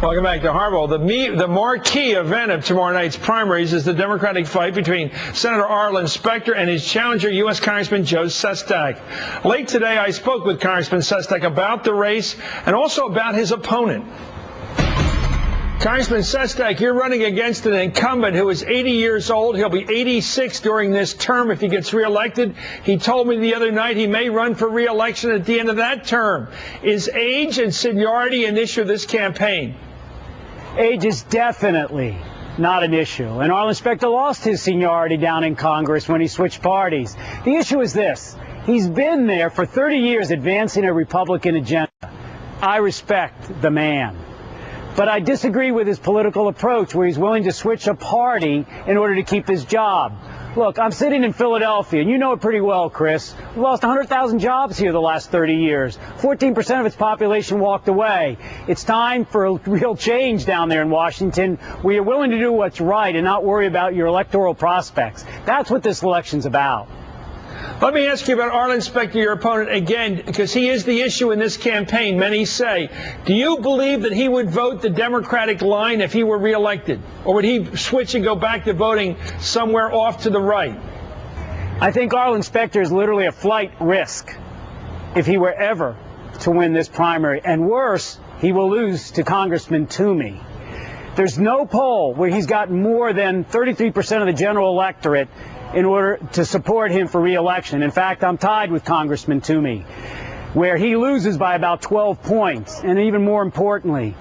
Welcome back to Hardball. The marquee event of tomorrow night's primaries is the Democratic fight between Senator Arlen Specter and his challenger, U.S. Congressman Joe Sestak. Late today, I spoke with Congressman Sestak about the race and also about his opponent. Congressman Sestak, you're running against an incumbent who is 80 years old. He'll be 86 during this term if he gets reelected. He told me the other night he may run for reelection at the end of that term. Is age and seniority an issue of this campaign? Age is definitely not an issue. And Arlen Specter lost his seniority down in Congress when he switched parties. The issue is this. He's been there for 30 years advancing a Republican agenda. I respect the man. But I disagree with his political approach where he's willing to switch a party in order to keep his job. Look, I'm sitting in Philadelphia, and you know it pretty well, Chris. We lost 100,000 jobs here the last 30 years. 14% of its population walked away. It's time for a real change down there in Washington where you're willing to do what's right and not worry about your electoral prospects. That's what this election's about. Let me ask you about Arlen Specter, your opponent, again, because he is the issue in this campaign, many say. Do you believe that he would vote the Democratic line if he were reelected? Or would he switch and go back to voting somewhere off to the right? I think Arlen Specter is literally a flight risk if he were ever to win this primary. And worse, he will lose to Congressman Toomey. There's no poll where he's gotten more than 33% of the general electorate in order to support him for re-election. In fact, I'm tied with Congressman Toomey, where he loses by about 12 points. And even more importantly,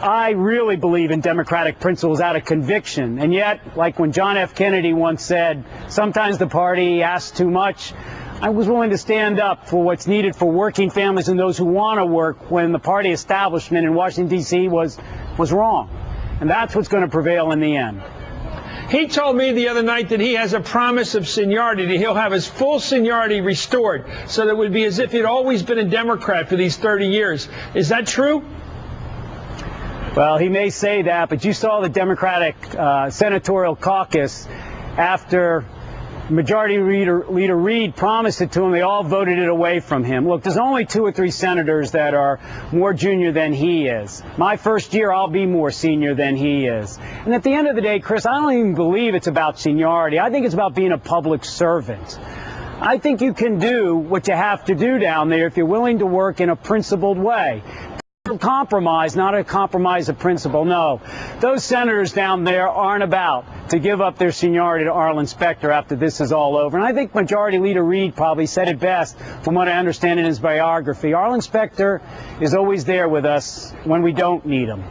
I really believe in democratic principles out of conviction. And yet, like when John F. Kennedy once said, sometimes the party asks too much, I was willing to stand up for what's needed for working families and those who want to work when the party establishment in Washington, D.C. was wrong. And that's what's going to prevail in the end. He told me the other night that he has a promise of seniority, that he'll have his full seniority restored, so that it would be as if he'd always been a Democrat for these 30 years. Is that true? Well, he may say that, but you saw the Democratic Senatorial Caucus after Majority Leader Reid promised it to him. They all voted it away from him. Look, there's only 2 or 3 senators that are more junior than he is. My first year, I'll be more senior than he is. And at the end of the day, Chris, I don't even believe it's about seniority. I think it's about being a public servant. I think you can do what you have to do down there if you're willing to work in a principled way. Compromise, not a compromise of principle. No, those senators down there aren't about to give up their seniority to Arlen Specter after this is all over. And I think Majority Leader Reid probably said it best from what I understand in his biography. Arlen Specter is always there with us when we don't need him.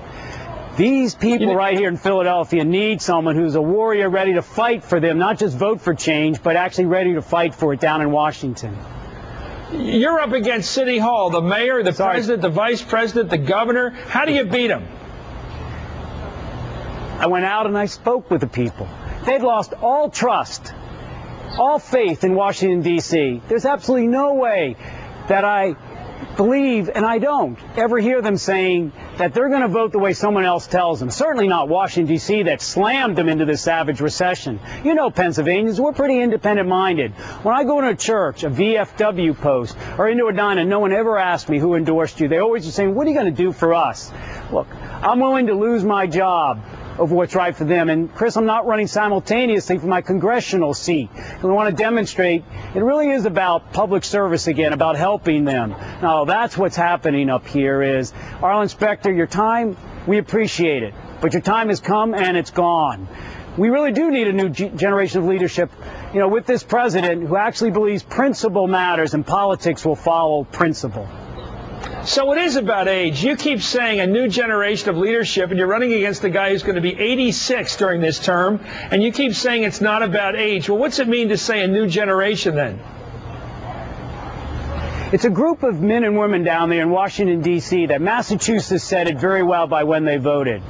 These people right here in Philadelphia need someone who's a warrior ready to fight for them, not just vote for change, but actually ready to fight for it down in Washington. You're up against City Hall, the mayor, the president, the vice president, the governor. How do you beat them? I went out and I spoke with the people. They've lost all trust, all faith in Washington, D.C. There's absolutely no way that I believe, and I don't ever hear them saying that they're going to vote the way someone else tells them. Certainly not Washington, D.C., that slammed them into this savage recession. You know, Pennsylvanians, we're pretty independent-minded. When I go into a church, a VFW post, or into a diner, no one ever asked me who endorsed you. They always are saying, what are you going to do for us? Look, I'm willing to lose my job of what's right for them. And, Chris, I'm not running simultaneously for my congressional seat. I want to demonstrate it really is about public service again, about helping them. Now, that's what's happening up here is, Arlen Specter, your time, we appreciate it. But your time has come and it's gone. We really do need a new generation of leadership, you know, with this president who actually believes principle matters and politics will follow principle. So it is about age. You keep saying a new generation of leadership, and you're running against a guy who's going to be 86 during this term, and you keep saying it's not about age. Well, what's it mean to say a new generation then? It's a group of men and women down there in Washington, D.C. that Massachusetts said it very well by when they voted.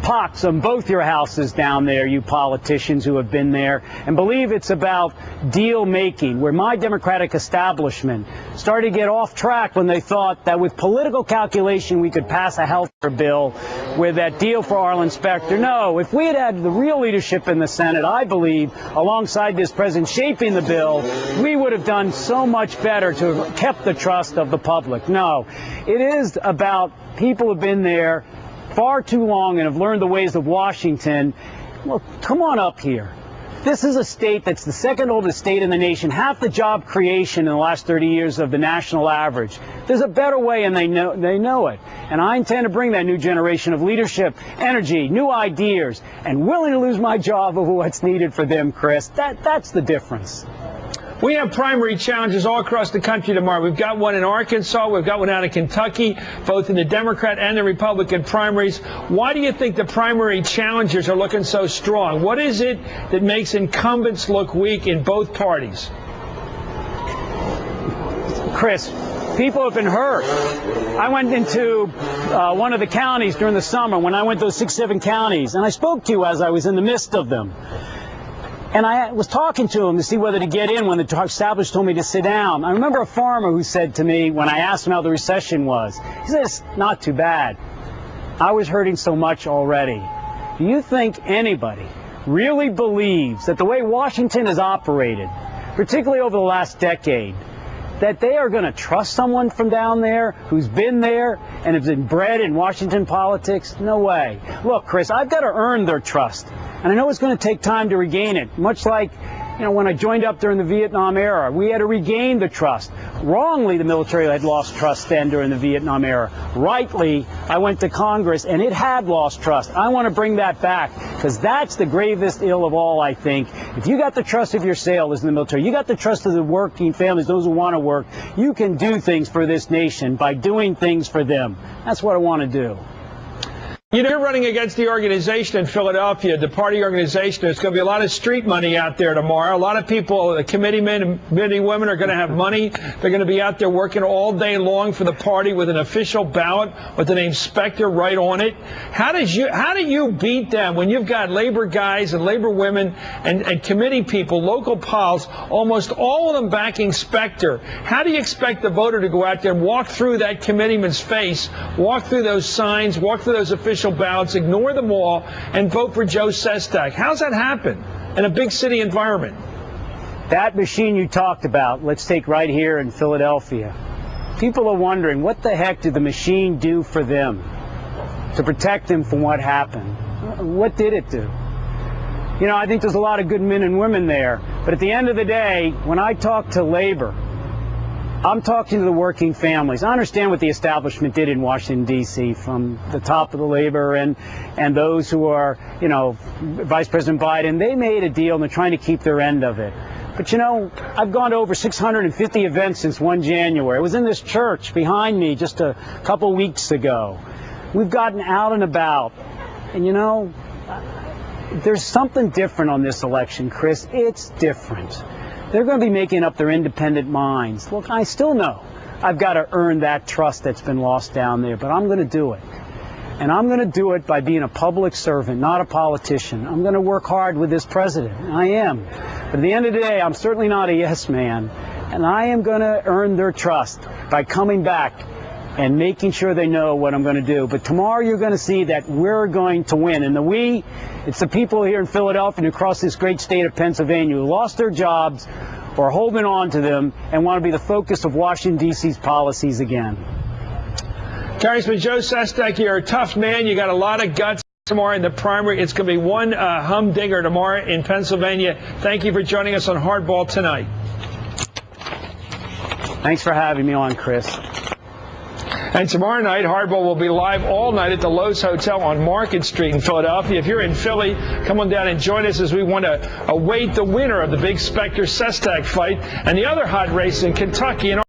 Pox on both your houses down there, you politicians who have been there, and believe it's about deal making, where my Democratic establishment started to get off track when they thought that with political calculation we could pass a health care bill with that deal for Arlen Specter. No, if we had had the real leadership in the Senate, I believe, alongside this president shaping the bill, we would have done so much better to have kept the trust of the public. No, it is about people who've been there far too long and have learned the ways of Washington, well, come on up here. This is a state that's the second oldest state in the nation, half the job creation in the last 30 years of the national average. There's a better way, and they know it. And I intend to bring that new generation of leadership, energy, new ideas, and willing to lose my job over what's needed for them, Chris. That's the difference. We have primary challenges all across the country tomorrow. We've got one in Arkansas. We've got one out in Kentucky, both in the Democrat and the Republican primaries. Why do you think the primary challengers are looking so strong? What is it that makes incumbents look weak in both parties? Chris, people have been hurt. I went into one of the counties during the summer when I went to those 6, 7 counties, and I spoke to you as I was in the midst of them. And I was talking to him to see whether to get in when the establishment told me to sit down. I remember a farmer who said to me when I asked him how the recession was, he said, "It's not too bad. I was hurting so much already." Do you think anybody really believes that the way Washington has operated, particularly over the last decade, that they are going to trust someone from down there who's been there and has been bred in Washington politics? No way. Look, Chris, I've got to earn their trust. And I know it's going to take time to regain it, much like, when I joined up during the Vietnam era. We had to regain the trust. Wrongly, the military had lost trust then during the Vietnam era. Rightly, I went to Congress, and it had lost trust. I want to bring that back, because that's the gravest ill of all, I think. If you got the trust of your sailors in the military, you got the trust of the working families, those who want to work, you can do things for this nation by doing things for them. That's what I want to do. You're running against the organization in Philadelphia, the party organization. There's going to be a lot of street money out there tomorrow. A lot of people, the committeemen and women are going to have money. They're going to be out there working all day long for the party with an official ballot with the name Specter right on it. How do you beat them when you've got labor guys and labor women and committee people, local pals, almost all of them backing Specter? How do you expect the voter to go out there and walk through that committeeman's face, walk through those signs, walk through those official ballots, ignore them all, and vote for Joe Sestak? How's that happen in a big city environment? That machine you talked about, let's take right here in Philadelphia. People are wondering, what the heck did the machine do for them to protect them from what happened? What did it do? I think there's a lot of good men and women there, but at the end of the day, when I talk to labor, I'm talking to the working families. I understand what the establishment did in Washington, D.C., from the top of the labor and those who are, Vice President Biden. They made a deal and they're trying to keep their end of it. But, I've gone to over 650 events since 1 January. I was in this church behind me just a couple weeks ago. We've gotten out and about. And, there's something different on this election, Chris. It's different. They're going to be making up their independent minds. Look, I still know I've got to earn that trust that's been lost down there, but I'm going to do it. And I'm going to do it by being a public servant, not a politician. I'm going to work hard with this president. I am. But at the end of the day, I'm certainly not a yes man. And I am going to earn their trust by coming back and making sure they know what I'm going to do. But tomorrow you're going to see that we're going to win. And it's the people here in Philadelphia and across this great state of Pennsylvania who lost their jobs or are holding on to them and want to be the focus of Washington, D.C.'s policies again. Congressman Joe Sestak, you're a tough man. You got a lot of guts tomorrow in the primary. It's going to be one humdinger tomorrow in Pennsylvania. Thank you for joining us on Hardball tonight. Thanks for having me on, Chris. And tomorrow night, Hardball will be live all night at the Lowe's Hotel on Market Street in Philadelphia. If you're in Philly, come on down and join us as we want to await the winner of the big Specter-Sestak fight and the other hot race in Kentucky and